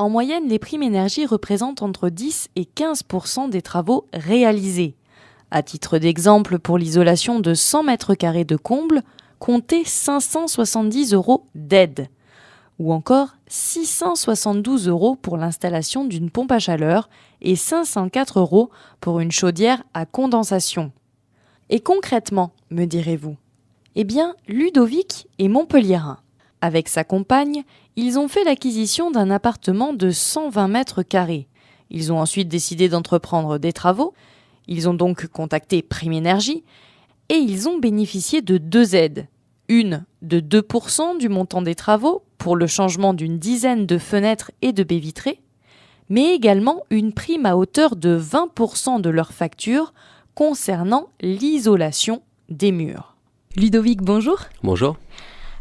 En moyenne, les primes énergie représentent entre 10 et 15% des travaux réalisés. À titre d'exemple, pour l'isolation de 100 mètres carrés de comble, comptez 570 € d'aide. Ou encore 672 € pour l'installation d'une pompe à chaleur et 504 € pour une chaudière à condensation. Et concrètement, me direz-vous ? Eh bien, Ludovic est montpelliérain. Avec sa compagne, ils ont fait l'acquisition d'un appartement de 120 mètres carrés. Ils ont ensuite décidé d'entreprendre des travaux. Ils ont donc contacté Prime Énergie et ils ont bénéficié de 2 aides. Une de 2% du montant des travaux pour le changement d'une dizaine de fenêtres et de baies vitrées, mais également une prime à hauteur de 20% de leur facture concernant l'isolation des murs. Ludovic, bonjour. Bonjour.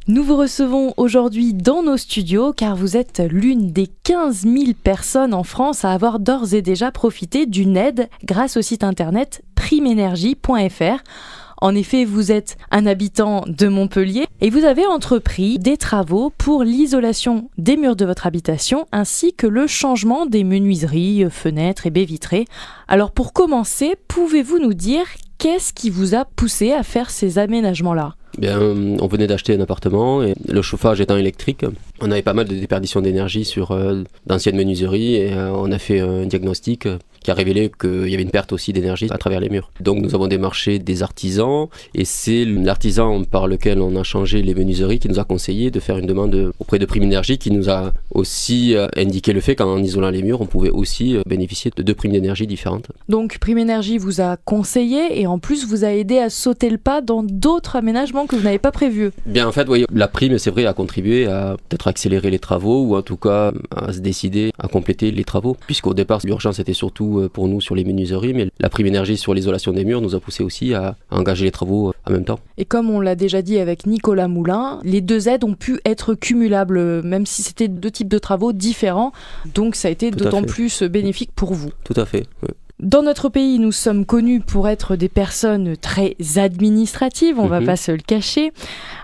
Nous vous recevons aujourd'hui dans nos studios car vous êtes l'une des 15 000 personnes en France à avoir d'ores et déjà profité d'une aide grâce au site internet primeenergie.fr. En effet, vous êtes un habitant de Montpellier et vous avez entrepris des travaux pour l'isolation des murs de votre habitation ainsi que le changement des menuiseries, fenêtres et baies vitrées. Alors pour commencer, pouvez-vous nous dire qu'est-ce qui vous a poussé à faire ces aménagements-là ? Bien, on venait d'acheter un appartement et le chauffage étant électrique, on avait pas mal de déperdition d'énergie sur d'anciennes menuiseries et on a fait un diagnostic qui a révélé qu'il y avait une perte aussi d'énergie à travers les murs. Donc nous avons démarché des artisans et c'est l'artisan par lequel on a changé les menuiseries qui nous a conseillé de faire une demande auprès de Prime Énergie qui nous a aussi indiqué le fait qu'en isolant les murs, on pouvait aussi bénéficier de 2 primes d'énergie différentes. Donc Prime Énergie vous a conseillé et en plus vous a aidé à sauter le pas dans d'autres aménagements que vous n'avez pas prévus. Bien en fait, oui, la prime c'est vrai a contribué à peut-être accélérer les travaux ou en tout cas à se décider à compléter les travaux puisqu'au départ l'urgence était surtout pour nous sur les menuiseries, mais la prime énergie sur l'isolation des murs nous a poussé aussi à engager les travaux en même temps. Et comme on l'a déjà dit avec Nicolas Moulin, les 2 aides ont pu être cumulables, même si c'était 2 types de travaux différents, donc ça a été d'autant plus bénéfique pour vous. Tout à fait, oui. Dans notre pays, nous sommes connus pour être des personnes très administratives, on ne va pas se le cacher.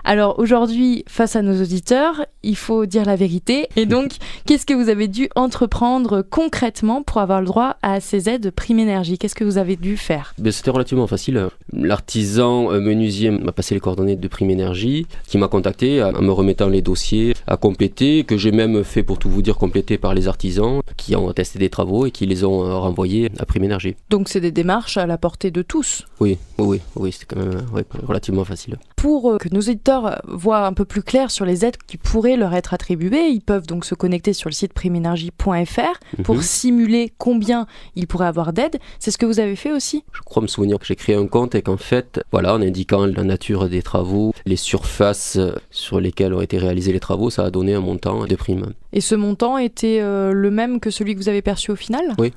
Alors aujourd'hui, face à nos auditeurs, il faut dire la vérité. Et donc, qu'est-ce que vous avez dû entreprendre concrètement pour avoir le droit à ces aides Prime Énergie ? Qu'est-ce que vous avez dû faire ? C'était relativement facile. L'artisan menuisier m'a passé les coordonnées de Prime Énergie, qui m'a contacté en me remettant les dossiers à compléter, que j'ai même fait, pour tout vous dire, compléter par les artisans qui ont testé des travaux et qui les ont renvoyés à Prime Énergie. Donc c'est des démarches à la portée de tous. Oui, c'était quand même relativement facile. Pour que nos auditeurs voient un peu plus clair sur les aides qui pourraient leur être attribuées, ils peuvent donc se connecter sur le site primeenergie.fr pour simuler combien ils pourraient avoir d'aide. C'est ce que vous avez fait aussi ? Je crois me souvenir que j'ai créé un compte et qu'en fait, voilà, en indiquant la nature des travaux, les surfaces sur lesquelles ont été réalisés les travaux, ça a donné un montant de prime. Et ce montant était le même que celui que vous avez perçu au final ? Oui.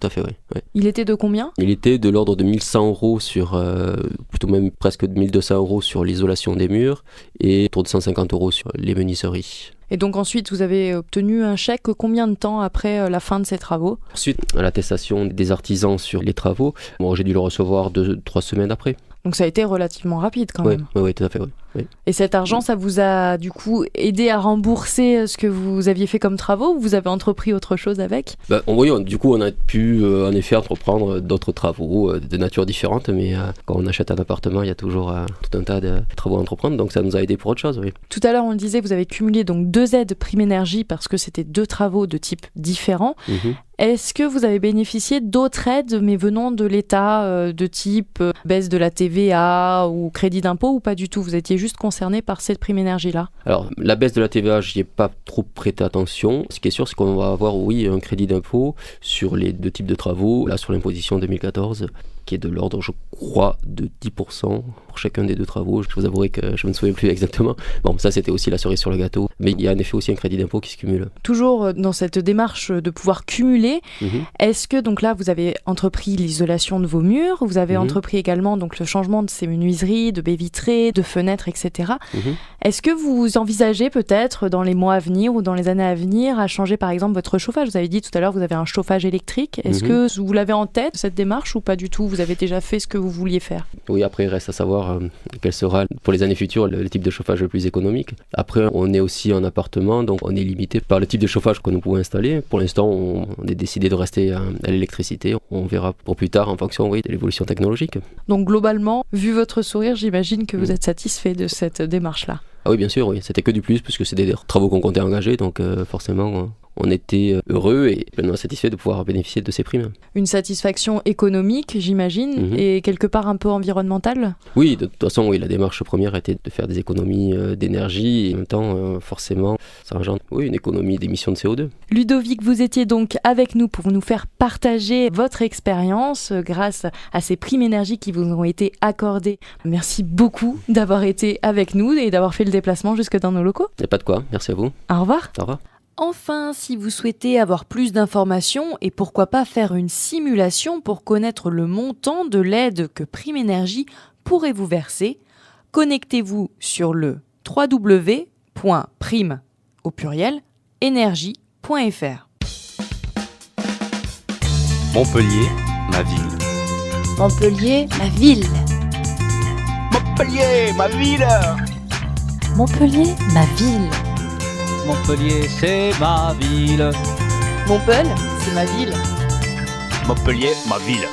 Tout à fait, oui. Il était de combien ? Il était de l'ordre de 1100 € sur, plutôt même presque 1200 € sur l'isolation des murs et autour de 150 € sur les menuiseries. Et donc ensuite, vous avez obtenu un chèque combien de temps après la fin de ces travaux ? Ensuite, à l'attestation des artisans sur les travaux, j'ai dû le recevoir 2-3 semaines après. Donc ça a été relativement rapide quand même. Oui, tout à fait, oui. Et cet argent, ça vous a du coup aidé à rembourser ce que vous aviez fait comme travaux ou vous avez entrepris autre chose avec ? Oui, du coup, on a pu en effet entreprendre d'autres travaux de nature différente, mais quand on achète un appartement, il y a toujours tout un tas de travaux à entreprendre, donc ça nous a aidé pour autre chose, oui. Tout à l'heure, on le disait, vous avez cumulé donc 2 aides Prime Énergie parce que c'était 2 travaux de type différent. Est-ce que vous avez bénéficié d'autres aides, mais venant de l'État, de type baisse de la TVA ou crédit d'impôt ou pas du tout ? Vous étiez juste concerné par cette Prime Énergie-là ? Alors, la baisse de la TVA, j'y ai pas trop prêté attention. Ce qui est sûr, c'est qu'on va avoir, oui, un crédit d'impôt sur les 2 types de travaux. Là, sur l'imposition 2014, qui est de l'ordre, je crois, de 10% pour chacun des 2 travaux. Je vous avouerai que je ne me souviens plus exactement. Bon, ça, c'était aussi la cerise sur le gâteau. Mais il y a en effet aussi un crédit d'impôt qui se cumule. Toujours dans cette démarche de pouvoir cumuler, est-ce que donc là, vous avez entrepris l'isolation de vos murs, vous avez entrepris également donc le changement de ces menuiseries, de baies vitrées, de fenêtres, etc. Est-ce que vous envisagez peut-être dans les mois à venir ou dans les années à venir à changer par exemple votre chauffage ? Vous avez dit tout à l'heure, vous avez un chauffage électrique. Est-ce que vous l'avez en tête, cette démarche, ou pas du tout ? Vous avez déjà fait ce que vous vous vouliez faire. Oui, après, il reste à savoir quel sera pour les années futures le type de chauffage le plus économique. Après, on est aussi en appartement, donc on est limité par le type de chauffage que nous pouvons installer. Pour l'instant, on est décidé de rester à l'électricité. On verra pour plus tard en fonction de l'évolution technologique. Donc globalement, vu votre sourire, j'imagine que vous êtes satisfait de cette démarche-là. Ah oui, bien sûr, oui. C'était que du plus, puisque c'est des travaux qu'on comptait engager, donc forcément, on était heureux et pleinement satisfait de pouvoir bénéficier de ces primes. Une satisfaction économique, j'imagine, et quelque part un peu environnementale ? Oui, de toute façon, oui, la démarche première était de faire des économies d'énergie et en même temps, forcément, ça engendre une économie d'émissions de CO2. Ludovic, vous étiez donc avec nous pour nous faire partager votre expérience grâce à ces primes énergie qui vous ont été accordées. Merci beaucoup d'avoir été avec nous et d'avoir fait le déplacement jusque dans nos locaux. Il n'y a pas de quoi, merci à vous. Au revoir. Au revoir. Enfin, si vous souhaitez avoir plus d'informations et pourquoi pas faire une simulation pour connaître le montant de l'aide que Prime Énergie pourrait vous verser, connectez-vous sur le www.prime au pluriel énergie.fr. Montpellier, ma ville. Montpellier, ma ville. Montpellier, ma ville. Montpellier, ma ville. Montpellier, c'est ma ville. Montpellier, c'est ma ville. Montpellier, ma ville.